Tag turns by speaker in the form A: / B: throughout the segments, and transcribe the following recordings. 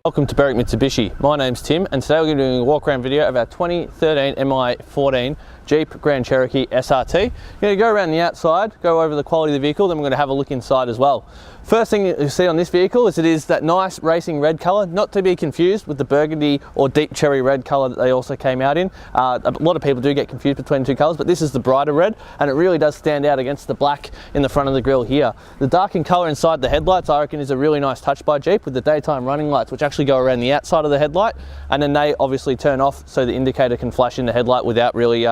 A: Welcome to Berwick Mitsubishi. My name's Tim and today we're going to be doing a walk around video of our 2013 MY14 Jeep Grand Cherokee SRT. We're going to go around the outside, go over the quality of the vehicle, then we're going to have a look inside as well. First thing you see on this vehicle is it is that nice racing red colour, not to be confused with the burgundy or deep cherry red colour that they also came out in. A lot of people do get confused between the two colours, but this is the brighter red and it really does stand out against the black in the front of the grille here. The darkened colour inside the headlights I reckon is a really nice touch by Jeep with the daytime running lights which actually go around the outside of the headlight, and then they obviously turn off so the indicator can flash in the headlight without really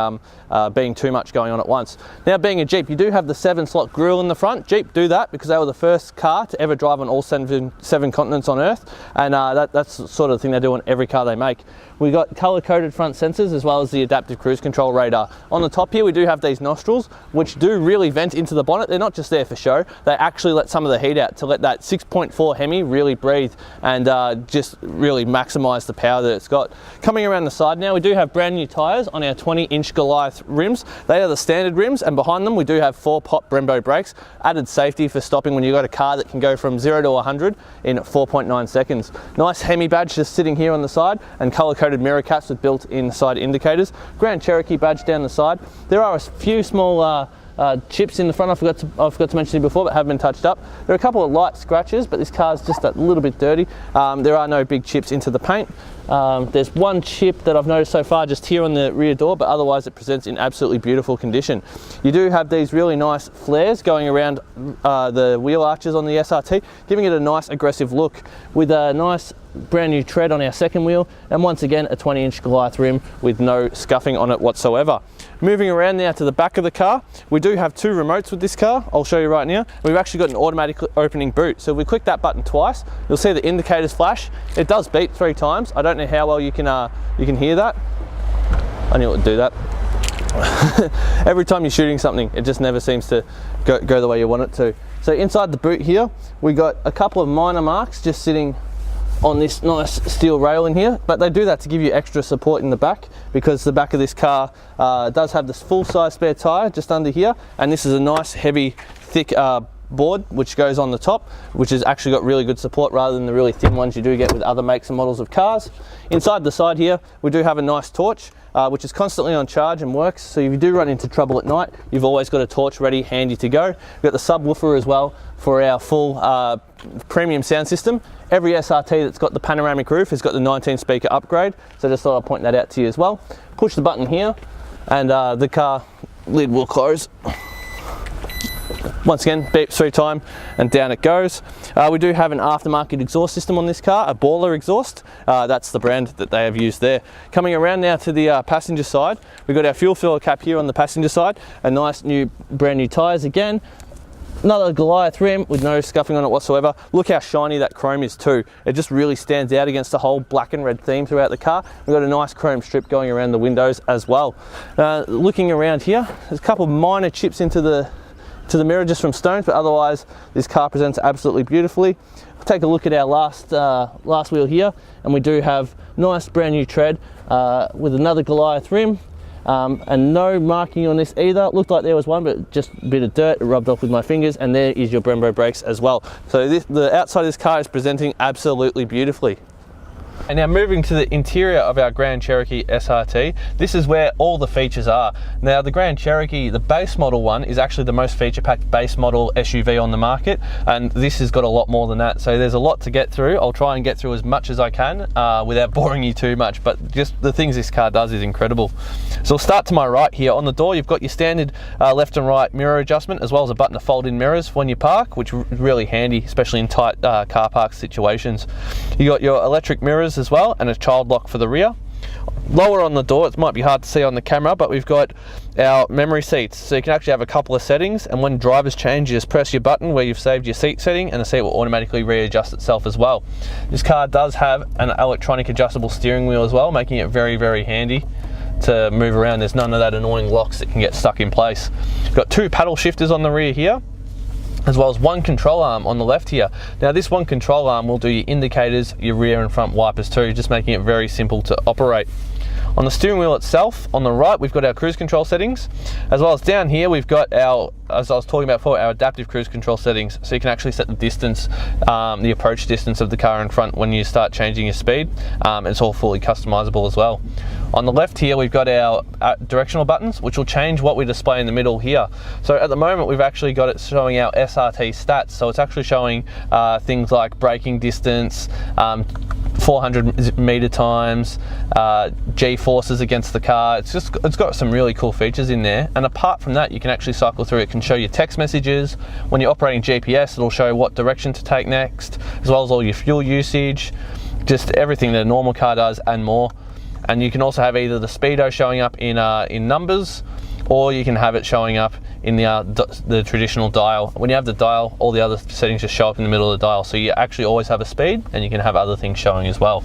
A: being too much going on at once. Now, being a Jeep, you do have the 7-slot grille in the front. Jeep do that because they were the first car to ever drive on all seven continents on Earth, and that's the sort of thing they do on every car they make. We got colour-coded front sensors as well as the adaptive cruise control radar. On the top here we do have these nostrils which do really vent into the bonnet. They're not just there for show, they actually let some of the heat out to let that 6.4 Hemi really breathe and just really maximise the power that it's got. Coming around the side now, we do have brand new tyres on our 20-inch Goliath rims. They are the standard rims, and behind them we do have 4-pot Brembo brakes, added safety for stopping when you've got a car that can go from 0 to 100 in 4.9 seconds. Nice Hemi badge just sitting here on the side, and colour-coded mirror caps with built-in side indicators. Grand Cherokee badge down the side. There are a few small chips in the front I forgot to mention before, but have been touched up. There are a couple of light scratches, but this car's just a little bit dirty. There are no big chips into the paint. There's one chip that I've noticed so far just here on the rear door, but otherwise it presents in absolutely beautiful condition. You do have these really nice flares going around the wheel arches on the SRT, giving it a nice aggressive look with a nice brand new tread on our second wheel, and once again a 20-inch Goliath rim with no scuffing on it whatsoever. Moving around now to the back of the car, we do have two remotes with this car. I'll show you right now. We've actually got an automatic opening boot, so if we click that button twice, you'll see the indicators flash. It does beep 3 times. I don't know how well you can hear that. I knew it would do that. Every time you're shooting something, it just never seems to go the way you want it to. So inside the boot here, we got a couple of minor marks just sitting on this nice steel rail in here, but they do that to give you extra support in the back, because the back of this car does have this full-size spare tyre just under here, and this is a nice heavy thick board which goes on the top, which has actually got really good support rather than the really thin ones you do get with other makes and models of cars. Inside the side here we do have a nice torch which is constantly on charge and works, so if you do run into trouble at night you've always got a torch ready, handy to go. We've got the subwoofer as well for our full premium sound system. Every SRT that's got the panoramic roof has got the 19 speaker upgrade, so just thought I'd point that out to you as well. Push the button here and the car lid will close. Once again, beeps 3 times and down it goes. We do have an aftermarket exhaust system on this car, a Baller exhaust. That's the brand that they have used there. Coming around now to the passenger side, we've got our fuel filler cap here on the passenger side, a nice brand new tyres again. Another Goliath rim with no scuffing on it whatsoever. Look how shiny that chrome is too. It just really stands out against the whole black and red theme throughout the car. We've got a nice chrome strip going around the windows as well. Looking around here, there's a couple of minor chips into the mirror just from stones, but otherwise this car presents absolutely beautifully. We'll take a look at our last wheel here, and we do have nice brand new tread with another Goliath rim. And no marking on this either. It looked like there was one, but just a bit of dirt. It rubbed off with my fingers, and there is your Brembo brakes as well. So the outside of this car is presenting absolutely beautifully. And now moving to the interior of our Grand Cherokee SRT, this is where all the features are. Now the Grand Cherokee, the base model one, is actually the most feature-packed base model SUV on the market, and this has got a lot more than that. So there's a lot to get through. I'll try and get through as much as I can without boring you too much, but just the things this car does is incredible. So I'll start to my right here. On the door you've got your standard left and right mirror adjustment, as well as a button to fold in mirrors when you park, which is really handy, especially in tight car park situations. You got your electric mirrors as well, and a child lock for the rear. Lower on the door, it might be hard to see on the camera, but we've got our memory seats, so you can actually have a couple of settings, and when drivers change you just press your button where you've saved your seat setting and the seat will automatically readjust itself as well. This car does have an electronic adjustable steering wheel as well, making it very, very handy to move around. There's none of that annoying locks that can get stuck in place. We've got 2 paddle shifters on the rear here. as well as one control arm on the left here. Now this one control arm will do your indicators, your rear and front wipers too, just making it very simple to operate. On the steering wheel itself, on the right, we've got our cruise control settings, as well as down here, we've got our, as I was talking about before, our adaptive cruise control settings. So you can actually set the distance, the approach distance of the car in front when you start changing your speed. It's all fully customizable as well. On the left here, we've got our directional buttons, which will change what we display in the middle here. So at the moment, we've actually got it showing our SRT stats. So it's actually showing things like braking distance, 400 meter times, G-forces against the car. It's got some really cool features in there. And apart from that, you can actually cycle through. It can show you text messages. When you're operating GPS, it'll show what direction to take next, as well as all your fuel usage, just everything that a normal car does and more. And you can also have either the speedo showing up in numbers, or you can have it showing up in the traditional dial. When you have the dial, all the other settings just show up in the middle of the dial, so you actually always have a speed, and you can have other things showing as well.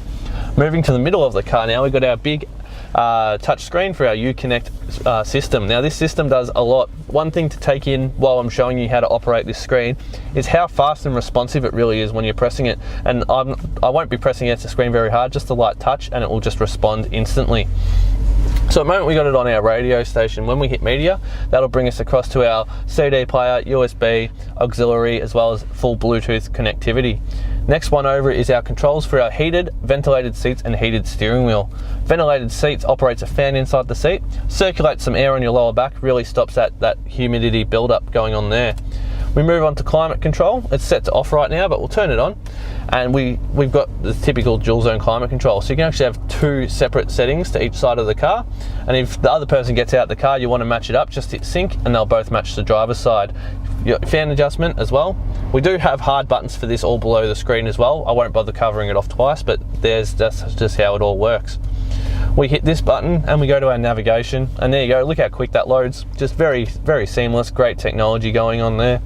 A: Moving to the middle of the car now, we've got our big touch screen for our Uconnect system. Now this system does a lot. One thing to take in while I'm showing you how to operate this screen is how fast and responsive it really is when you're pressing it. And I won't be pressing against the screen very hard, just a light touch, and it will just respond instantly. So at the moment we got it on our radio station. When we hit media, that'll bring us across to our CD player, USB, auxiliary, as well as full Bluetooth connectivity. Next one over is our controls for our heated, ventilated seats and heated steering wheel. Ventilated seats operates a fan inside the seat, circulates some air on your lower back, really stops that humidity buildup going on there. We move on to climate control. It's set to off right now, but we'll turn it on. And we've got the typical dual zone climate control. So you can actually have two separate settings to each side of the car. And if the other person gets out the car, you want to match it up, just hit sync and they'll both match the driver's side. Your fan adjustment as well. We do have hard buttons for this all below the screen as well. I won't bother covering it off twice, but that's just how it all works. We hit this button and we go to our navigation, and there you go, look how quick that loads. Just very, very seamless, great technology going on there.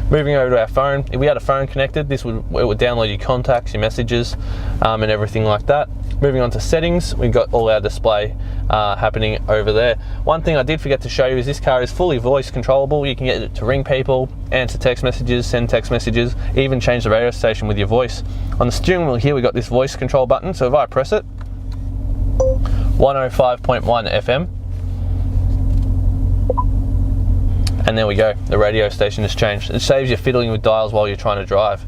A: Moving over to our phone, if we had a phone connected, it would download your contacts, your messages, and everything like that. Moving on to settings, we've got all our display happening over there. One thing I did forget to show you is this car is fully voice controllable. You can get it to ring people, answer text messages, send text messages, even change the radio station with your voice. On the steering wheel here, we've got this voice control button, so if I press it, 105.1 FM. And there we go, the radio station has changed. It saves you fiddling with dials while you're trying to drive.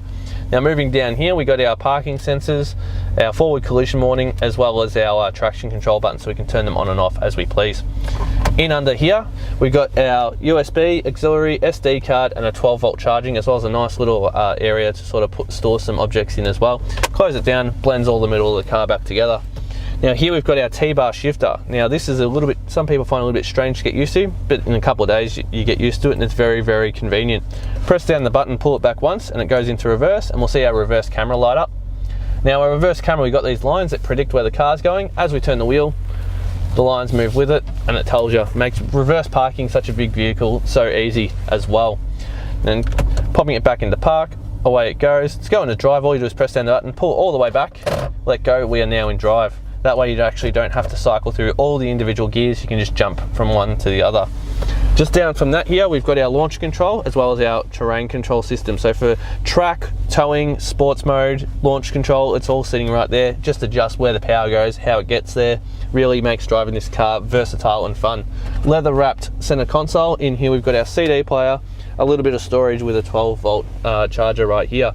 A: Now moving down here, we got our parking sensors, our forward collision warning, as well as our traction control button, so we can turn them on and off as we please. In under here, we've got our USB, auxiliary, SD card, and a 12-volt charging, as well as a nice little area to sort of store some objects in as well. Close it down, blends all the middle of the car back together. Now here we've got our T-bar shifter. Now this is a little bit, some people find it a little bit strange to get used to, but in a couple of days you get used to it, and it's very, very convenient. Press down the button, pull it back once, and it goes into reverse, and we'll see our reverse camera light up. Now our reverse camera, we've got these lines that predict where the car's going. As we turn the wheel, the lines move with it, and it tells you, makes reverse parking such a big vehicle so easy as well. And popping it back into park, away it goes. It's going to drive, all you do is press down the button, pull it all the way back, let go, we are now in drive. That way you actually don't have to cycle through all the individual gears, you can just jump from one to the other. Just down from that here, we've got our launch control as well as our terrain control system. So for track, towing, sports mode, launch control, it's all sitting right there. Just adjust where the power goes, how it gets there. Really makes driving this car versatile and fun. Leather wrapped center console. In here we've got our CD player, a little bit of storage with a 12-volt charger right here.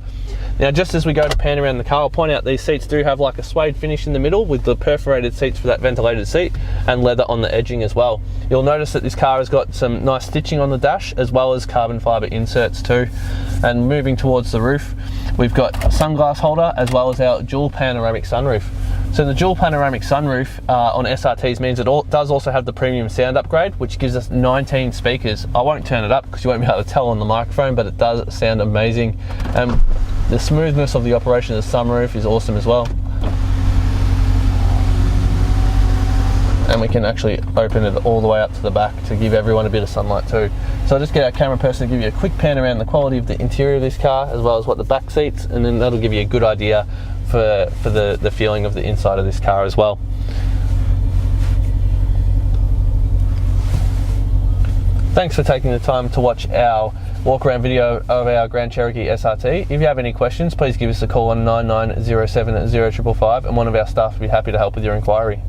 A: Now just as we go to pan around the car, I'll point out these seats do have like a suede finish in the middle with the perforated seats for that ventilated seat, and leather on the edging as well. You'll notice that this car has got some nice stitching on the dash as well as carbon fibre inserts too. And moving towards the roof, we've got a sunglass holder as well as our dual panoramic sunroof. So the dual panoramic sunroof on SRTs means it does also have the premium sound upgrade, which gives us 19 speakers. I won't turn it up because you won't be able to tell on the microphone, but it does sound amazing. The smoothness of the operation of the sunroof is awesome as well. And we can actually open it all the way up to the back to give everyone a bit of sunlight too. So I'll just get our camera person to give you a quick pan around the quality of the interior of this car as well as what the back seats, and then that'll give you a good idea for the feeling of the inside of this car as well. Thanks for taking the time to watch our walk around video of our Grand Cherokee SRT. If you have any questions, please give us a call on 9907 0555 and one of our staff will be happy to help with your inquiry.